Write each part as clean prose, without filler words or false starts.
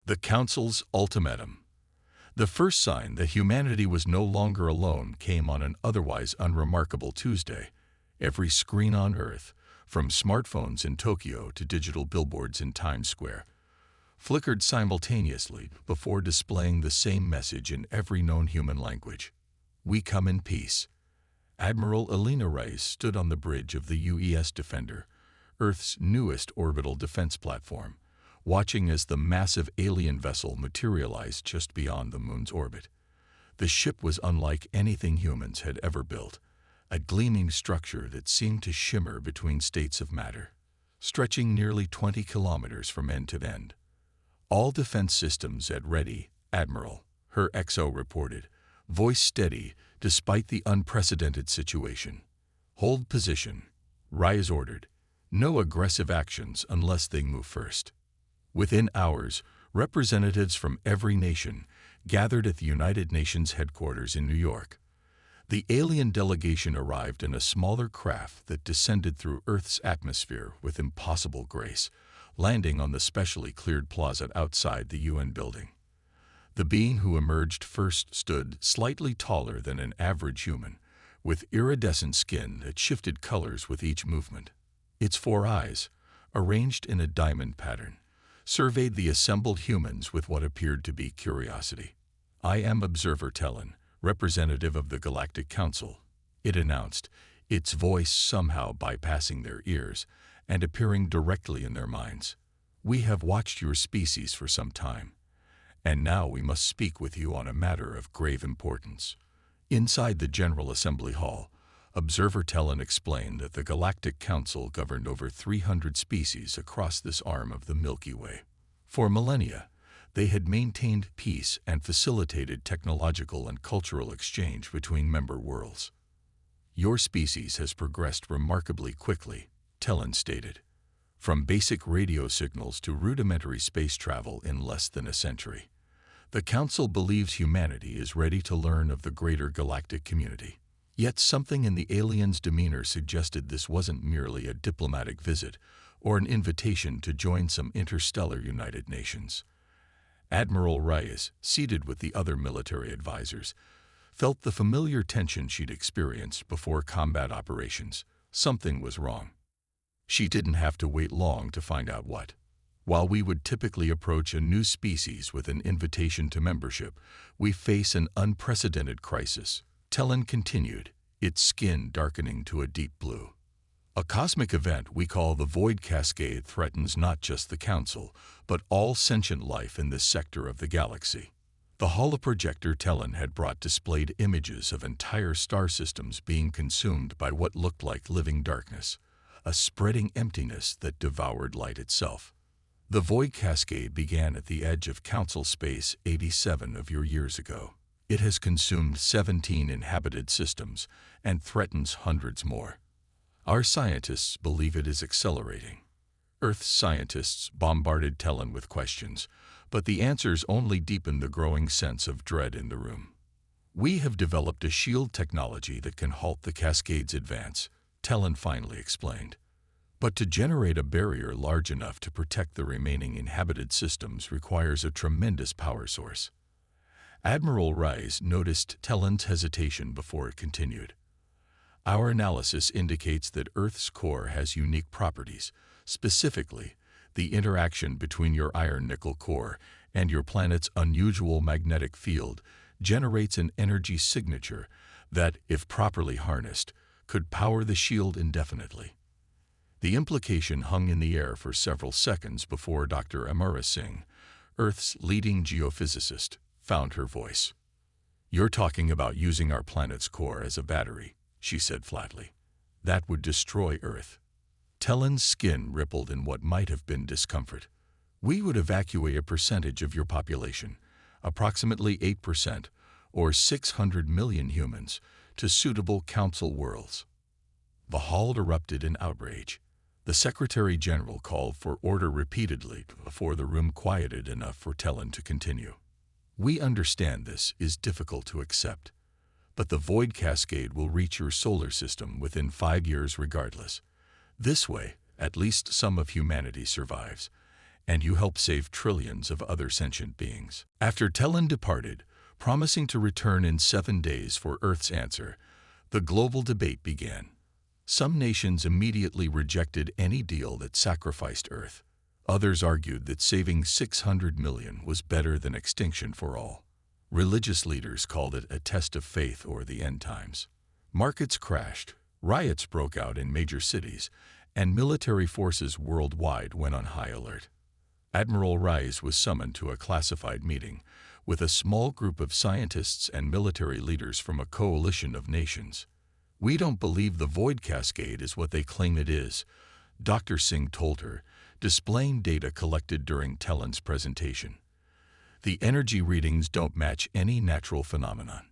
The Council's ultimatum. The first sign that humanity was no longer alone came on an otherwise unremarkable Tuesday. Every screen on Earth, from smartphones in Tokyo to digital billboards in Times Square, flickered simultaneously before displaying the same message in every known human language. We come in peace. Admiral Elena Rice stood on the bridge of the UES Defender, Earth's newest orbital defense platform, watching as the massive alien vessel materialized just beyond the moon's orbit. The ship was unlike anything humans had ever built, a gleaming structure that seemed to shimmer between states of matter, stretching nearly 20 kilometers from end to end. All defense systems at ready, Admiral, her XO reported, voice steady despite the unprecedented situation. Hold position, Rise ordered. No aggressive actions unless they move first. Within hours, representatives from every nation gathered at the United Nations headquarters in New York. The alien delegation arrived in a smaller craft that descended through Earth's atmosphere with impossible grace, landing on the specially cleared plaza outside the UN building. The being who emerged first stood slightly taller than an average human, with iridescent skin that shifted colors with each movement. Its four eyes, arranged in a diamond pattern, surveyed the assembled humans with what appeared to be curiosity. "I am Observer Tellen, representative of the Galactic Council," it announced, its voice somehow bypassing their ears and appearing directly in their minds. "We have watched your species for some time, and now we must speak with you on a matter of grave importance." Inside the General Assembly Hall, Observer Tellen explained that the Galactic Council governed over 300 species across this arm of the Milky Way. For millennia, they had maintained peace and facilitated technological and cultural exchange between member worlds. "Your species has progressed remarkably quickly," Tellen stated, "from basic radio signals to rudimentary space travel in less than a century. The Council believes humanity is ready to learn of the greater galactic community." Yet something in the alien's demeanor suggested this wasn't merely a diplomatic visit or an invitation to join some interstellar United Nations. Admiral Rice, seated with the other military advisors, felt the familiar tension she'd experienced before combat operations. Something was wrong. She didn't have to wait long to find out what. While we would typically approach a new species with an invitation to membership, we face an unprecedented crisis. Tellen continued, its skin darkening to a deep blue. "A cosmic event we call the Void Cascade threatens not just the Council, but all sentient life in this sector of the galaxy." The holoprojector Tellen had brought displayed images of entire star systems being consumed by what looked like living darkness, a spreading emptiness that devoured light itself. "The Void Cascade began at the edge of Council Space 87 of your years ago. It has consumed 17 inhabited systems and threatens hundreds more. Our scientists believe it is accelerating." Earth's scientists bombarded Tellen with questions, but the answers only deepened the growing sense of dread in the room. "We have developed a shield technology that can halt the cascade's advance," Tellen finally explained. "But to generate a barrier large enough to protect the remaining inhabited systems requires a tremendous power source." Admiral Rice noticed Tellen's hesitation before it continued. "Our analysis indicates that Earth's core has unique properties. Specifically, the interaction between your iron-nickel core and your planet's unusual magnetic field generates an energy signature that, if properly harnessed, could power the shield indefinitely." The implication hung in the air for several seconds before Dr. Amara Singh, Earth's leading geophysicist, found her voice. "You're talking about using our planet's core as a battery," she said flatly. "That would destroy Earth." Tellen's skin rippled in what might have been discomfort. "We would evacuate a percentage of your population, approximately 8%, or 600 million humans, to suitable Council worlds." The hall erupted in outrage. The Secretary General called for order repeatedly before the room quieted enough for Tellen to continue. "We understand this is difficult to accept, but the Void Cascade will reach your solar system within 5 years regardless. This way, at least some of humanity survives, and you help save trillions of other sentient beings. After Tellen departed, promising to return in 7 days for Earth's answer, the global debate began. Some nations immediately rejected any deal that sacrificed Earth. Others argued that saving 600 million was better than extinction for all. Religious leaders called it a test of faith or the end times. Markets crashed, riots broke out in major cities, and military forces worldwide went on high alert. Admiral Rice was summoned to a classified meeting with a small group of scientists and military leaders from a coalition of nations. "We don't believe the void cascade is what they claim it is," Dr. Singh told her, displaying data collected during Tellen's presentation. "The energy readings don't match any natural phenomenon,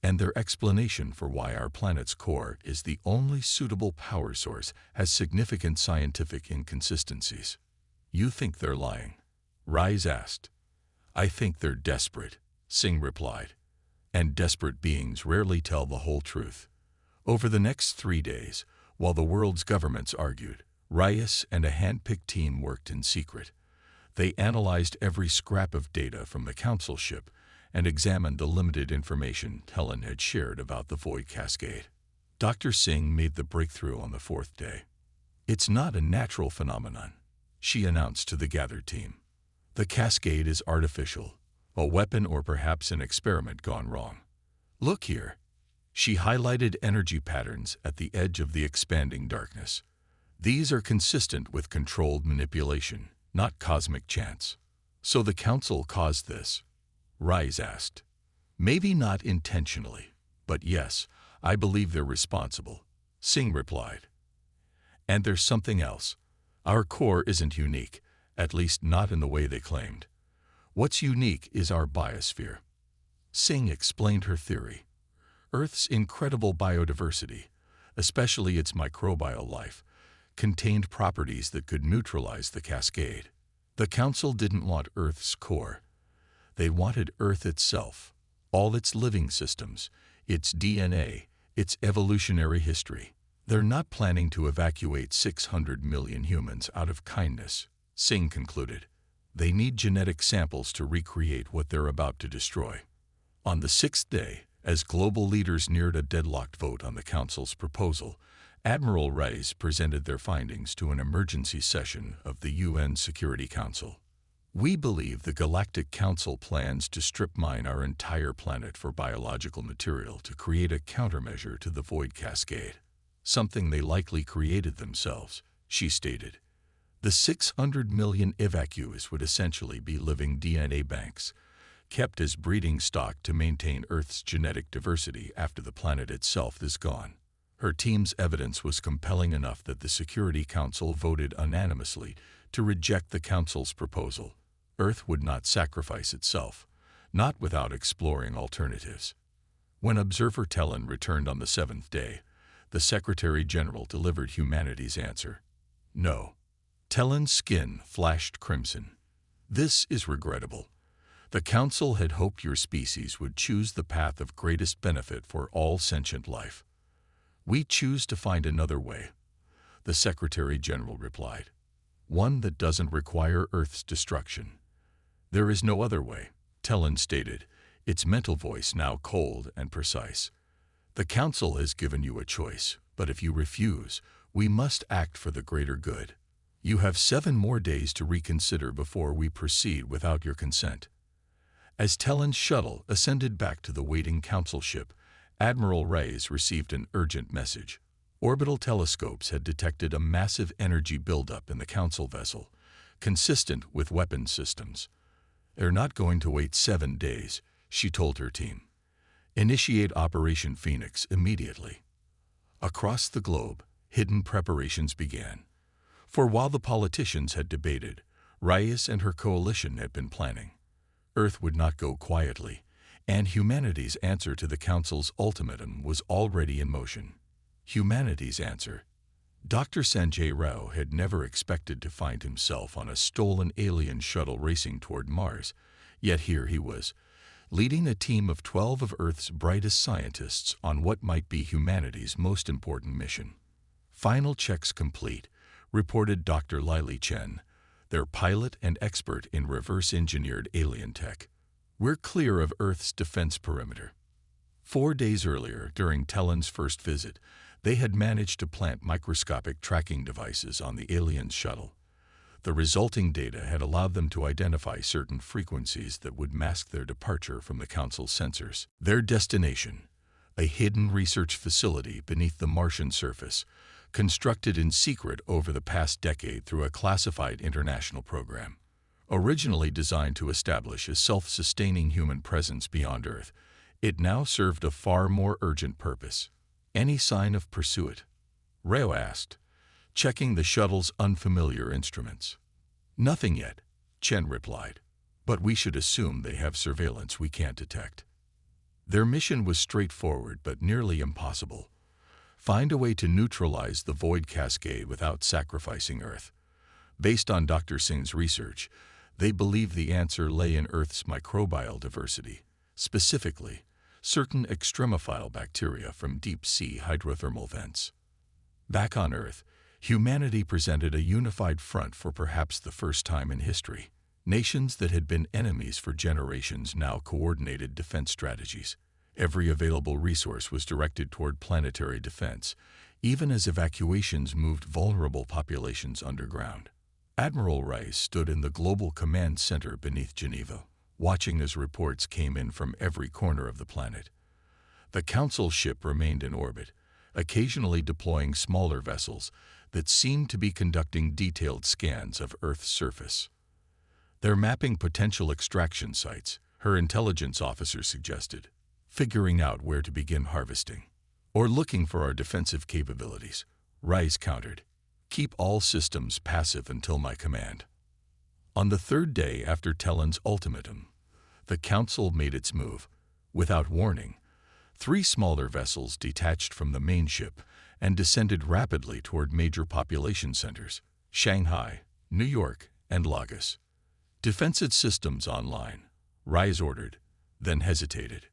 and their explanation for why our planet's core is the only suitable power source has significant scientific inconsistencies." "You think they're lying?" Rice asked. "I think they're desperate," Singh replied. "And desperate beings rarely tell the whole truth." Over the next 3 days, while the world's governments argued, Rice and a hand-picked team worked in secret. They analyzed every scrap of data from the Council ship and examined the limited information Tellen had shared about the void cascade. Dr. Singh made the breakthrough on the 4th day. "It's not a natural phenomenon," she announced to the gathered team. "The cascade is artificial, a weapon or perhaps an experiment gone wrong. Look here." She highlighted energy patterns at the edge of the expanding darkness. "These are consistent with controlled manipulation, not cosmic chance." "So the Council caused this?" Rice asked. "Maybe not intentionally, but yes, I believe they're responsible," Singh replied. "And there's something else. Our core isn't unique, at least not in the way they claimed. What's unique is our biosphere." Singh explained her theory. Earth's incredible biodiversity, especially its microbial life, contained properties that could neutralize the cascade. The Council didn't want Earth's core. They wanted Earth itself, all its living systems, its DNA, its evolutionary history. "They're not planning to evacuate 600 million humans out of kindness," Singh concluded. "They need genetic samples to recreate what they're about to destroy." On the 6th day, as global leaders neared a deadlocked vote on the Council's proposal, Admiral Rice presented their findings to an emergency session of the UN Security Council. "We believe the Galactic Council plans to strip mine our entire planet for biological material to create a countermeasure to the void cascade. Something they likely created themselves," she stated. "The 600 million evacuees would essentially be living DNA banks, kept as breeding stock to maintain Earth's genetic diversity after the planet itself is gone." Her team's evidence was compelling enough that the Security Council voted unanimously to reject the Council's proposal. Earth would not sacrifice itself, not without exploring alternatives. When Observer Tellen returned on the 7th day, the Secretary General delivered humanity's answer. "No." Tellen's skin flashed crimson. "This is regrettable. The Council had hoped your species would choose the path of greatest benefit for all sentient life. We choose to find another way," the Secretary General replied. "One that doesn't require Earth's destruction." "There is no other way," Tellen stated, its mental voice now cold and precise. "The Council has given you a choice, but if you refuse, we must act for the greater good. You have 7 more days to reconsider before we proceed without your consent." As Tellen's shuttle ascended back to the waiting Council ship, Admiral Rice received an urgent message. Orbital telescopes had detected a massive energy buildup in the Council vessel, consistent with weapons systems. "They're not going to wait 7 days," she told her team. "Initiate Operation Phoenix immediately." Across the globe, hidden preparations began. For while the politicians had debated, Rice and her coalition had been planning. Earth would not go quietly, and humanity's answer to the Council's ultimatum was already in motion. Humanity's answer. Dr. Sanjay Rao had never expected to find himself on a stolen alien shuttle racing toward Mars, yet here he was, leading a team of 12 of Earth's brightest scientists on what might be humanity's most important mission. "Final checks complete," reported Dr. Lily Chen, their pilot and expert in reverse-engineered alien tech. We're clear of Earth's defense perimeter. 4 days earlier, during Talon's first visit, they had managed to plant microscopic tracking devices on the aliens' shuttle. The resulting data had allowed them to identify certain frequencies that would mask their departure from the Council's sensors. Their destination, a hidden research facility beneath the Martian surface, constructed in secret over the past decade through a classified international program. Originally designed to establish a self-sustaining human presence beyond Earth, it now served a far more urgent purpose. Any sign of pursuit? Reo asked, checking the shuttle's unfamiliar instruments. Nothing yet, Chen replied, but we should assume they have surveillance we can't detect. Their mission was straightforward but nearly impossible. Find a way to neutralize the void cascade without sacrificing Earth. Based on Dr. Singh's research, they believed the answer lay in Earth's microbial diversity, specifically certain extremophile bacteria from deep-sea hydrothermal vents. Back on Earth, humanity presented a unified front for perhaps the first time in history. Nations that had been enemies for generations now coordinated defense strategies. Every available resource was directed toward planetary defense, even as evacuations moved vulnerable populations underground. Admiral Rice stood in the Global Command Center beneath Geneva, watching as reports came in from every corner of the planet. The Council ship remained in orbit, occasionally deploying smaller vessels that seemed to be conducting detailed scans of Earth's surface. They're mapping potential extraction sites, her intelligence officer suggested, figuring out where to begin harvesting. Or looking for our defensive capabilities, Rice countered. Keep all systems passive until my command. On the third day after Talon's ultimatum, the Council made its move. Without warning, 3 smaller vessels detached from the main ship and descended rapidly toward major population centers, Shanghai, New York, and Lagos. Defensive systems online, Rice ordered, then hesitated.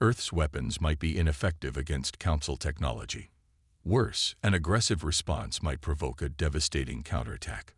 Earth's weapons might be ineffective against Council technology. Worse, an aggressive response might provoke a devastating counterattack.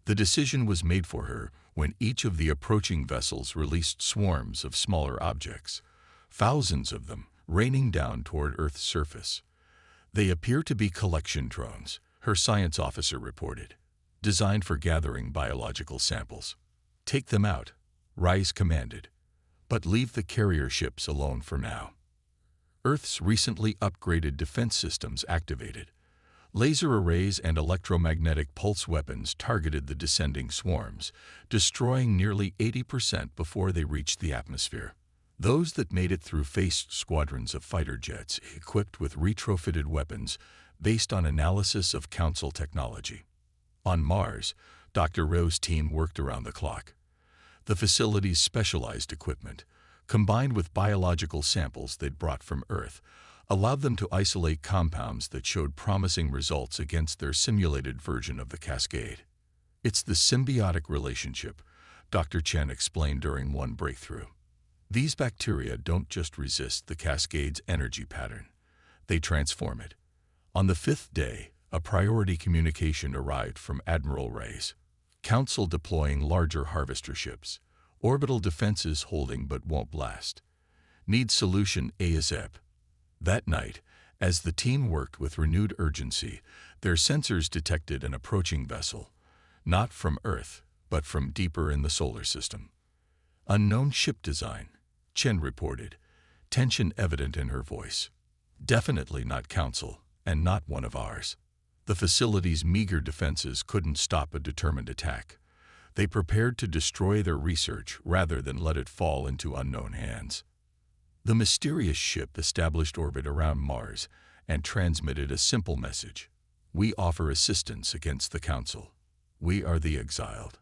The decision was made for her when each of the approaching vessels released swarms of smaller objects, thousands of them raining down toward Earth's surface. They appear to be collection drones, her science officer reported, designed for gathering biological samples. Take them out, Rice commanded, but leave the carrier ships alone for now. Earth's recently upgraded defense systems activated. Laser arrays and electromagnetic pulse weapons targeted the descending swarms, destroying nearly 80% before they reached the atmosphere. Those that made it through faced squadrons of fighter jets equipped with retrofitted weapons based on analysis of Council technology. On Mars, Dr. Rowe's team worked around the clock. The facility's specialized equipment, combined with biological samples they'd brought from Earth, allowed them to isolate compounds that showed promising results against their simulated version of the cascade. It's the symbiotic relationship, Dr. Chen explained during one breakthrough. These bacteria don't just resist the cascade's energy pattern, they transform it. On the 5th day, a priority communication arrived from Admiral Rice. Council deploying larger harvester ships. Orbital defenses holding but won't blast. Need solution ASAP. That night, as the team worked with renewed urgency, their sensors detected an approaching vessel, not from Earth, but from deeper in the solar system. Unknown ship design, Chen reported, tension evident in her voice. Definitely not Council, and not one of ours. The facility's meager defenses couldn't stop a determined attack. They prepared to destroy their research rather than let it fall into unknown hands. The mysterious ship established orbit around Mars and transmitted a simple message. We offer assistance against the Council. We are the exiled.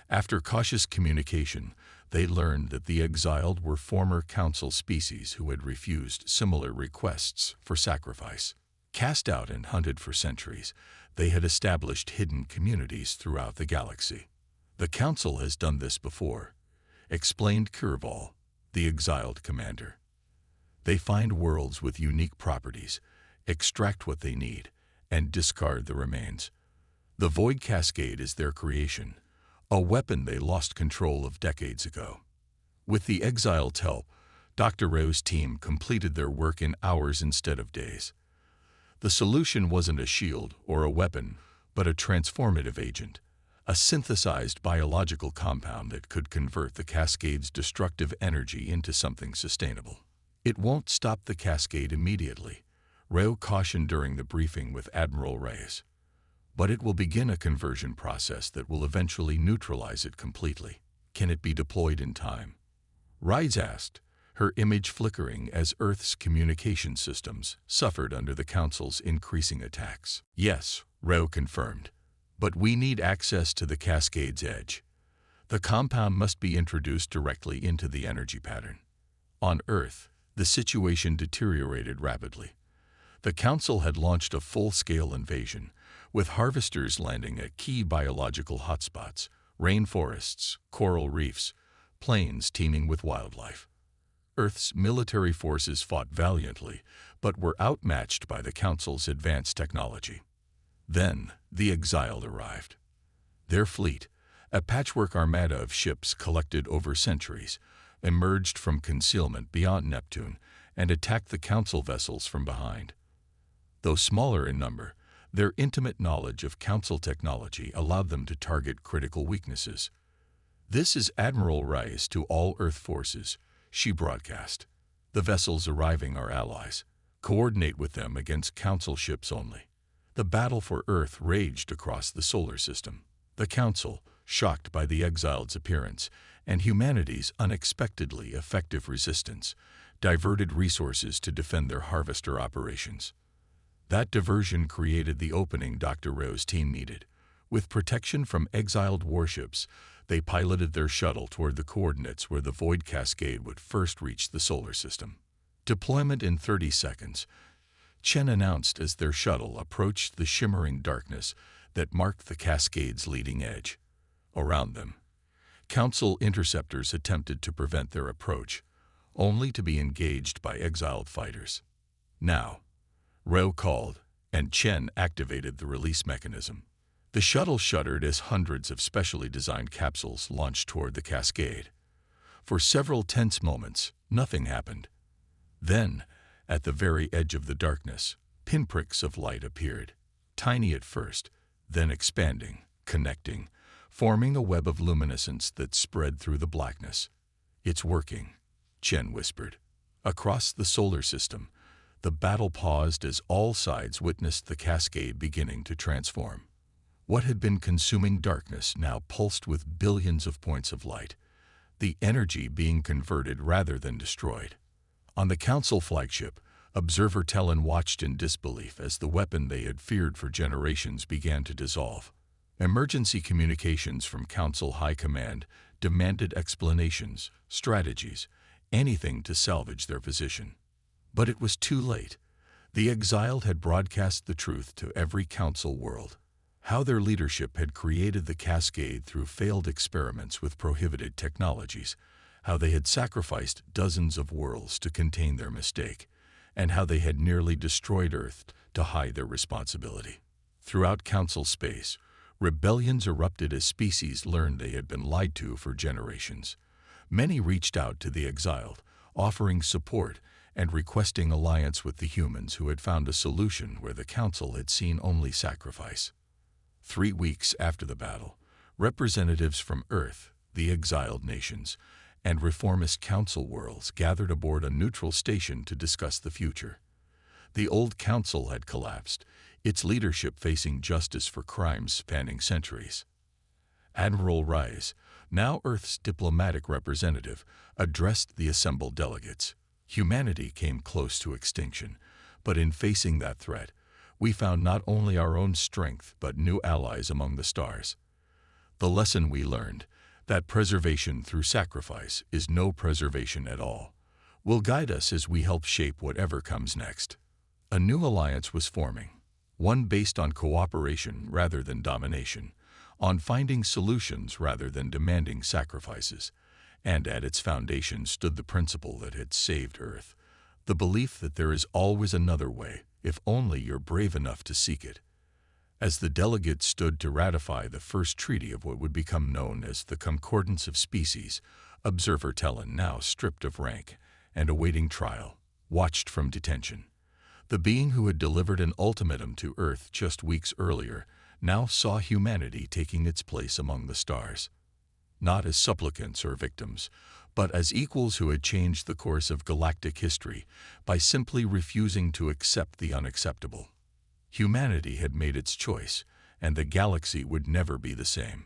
After cautious communication, they learned that the exiled were former Council species who had refused similar requests for sacrifice. Cast out and hunted for centuries, they had established hidden communities throughout the galaxy. The Council has done this before, explained Kurval, the exiled commander. They find worlds with unique properties, extract what they need, and discard the remains. The Void Cascade is their creation, a weapon they lost control of decades ago. With the exiled's help, Dr. Rowe's team completed their work in hours instead of days. The solution wasn't a shield or a weapon, but a transformative agent, a synthesized biological compound that could convert the cascade's destructive energy into something sustainable. It won't stop the cascade immediately, Rowe cautioned during the briefing with Admiral Reyes, but it will begin a conversion process that will eventually neutralize it completely. Can it be deployed in time? Reyes asked, her image flickering as Earth's communication systems suffered under the Council's increasing attacks. Yes, Rowe confirmed, but we need access to the cascade's edge. The compound must be introduced directly into the energy pattern. On Earth, the situation deteriorated rapidly. The Council had launched a full-scale invasion, with harvesters landing at key biological hotspots, rainforests, coral reefs, plains teeming with wildlife. Earth's military forces fought valiantly, but were outmatched by the Council's advanced technology. Then, the exiled arrived. Their fleet, a patchwork armada of ships collected over centuries, emerged from concealment beyond Neptune and attacked the Council vessels from behind. Though smaller in number, their intimate knowledge of Council technology allowed them to target critical weaknesses. "This is Admiral Reyes to all Earth forces," she broadcast. "The vessels arriving are allies. Coordinate with them against Council ships only." The battle for Earth raged across the solar system. The Council, shocked by the exiled's appearance and humanity's unexpectedly effective resistance, diverted resources to defend their harvester operations. That diversion created the opening Dr. Rowe's team needed. With protection from exiled warships, they piloted their shuttle toward the coordinates where the void cascade would first reach the solar system. Deployment in 30 seconds, Chen announced as their shuttle approached the shimmering darkness that marked the cascade's leading edge. Around them, Council interceptors attempted to prevent their approach, only to be engaged by exiled fighters. "Now," Rowe called, and Chen activated the release mechanism. The shuttle shuddered as hundreds of specially designed capsules launched toward the cascade. For several tense moments, nothing happened. Then, at the very edge of the darkness, pinpricks of light appeared, tiny at first, then expanding, connecting, forming a web of luminescence that spread through the blackness. "It's working," Chen whispered. Across the solar system, the battle paused as all sides witnessed the cascade beginning to transform. What had been consuming darkness now pulsed with billions of points of light, the energy being converted rather than destroyed. On the Council flagship, Observer Tellen watched in disbelief as the weapon they had feared for generations began to dissolve. Emergency communications from Council High Command demanded explanations, strategies, anything to salvage their position. But it was too late. The exiled had broadcast the truth to every Council world. How their leadership had created the cascade through failed experiments with prohibited technologies, how they had sacrificed dozens of worlds to contain their mistake, and how they had nearly destroyed Earth to hide their responsibility. Throughout Council space, rebellions erupted as species learned they had been lied to for generations. Many reached out to the exiled, offering support and requesting alliance with the humans who had found a solution where the Council had seen only sacrifice. 3 weeks after the battle, representatives from Earth, the exiled nations, and reformist Council worlds gathered aboard a neutral station to discuss the future. The old Council had collapsed, its leadership facing justice for crimes spanning centuries. Admiral Reyes, now Earth's diplomatic representative, addressed the assembled delegates. "Humanity came close to extinction, but in facing that threat, we found not only our own strength but new allies among the stars. The lesson we learned, that preservation through sacrifice is no preservation at all, will guide us as we help shape whatever comes next." A new alliance was forming, one based on cooperation rather than domination, on finding solutions rather than demanding sacrifices, and at its foundation stood the principle that had saved Earth, the belief that there is always another way, if only you're brave enough to seek it. As the delegates stood to ratify the first treaty of what would become known as the Concordance of Species, observer Talon, now stripped of rank and awaiting trial, watched from detention. The being who had delivered an ultimatum to Earth just weeks earlier now saw humanity taking its place among the stars. Not as supplicants or victims, but as equals who had changed the course of galactic history by simply refusing to accept the unacceptable. Humanity had made its choice, and the galaxy would never be the same.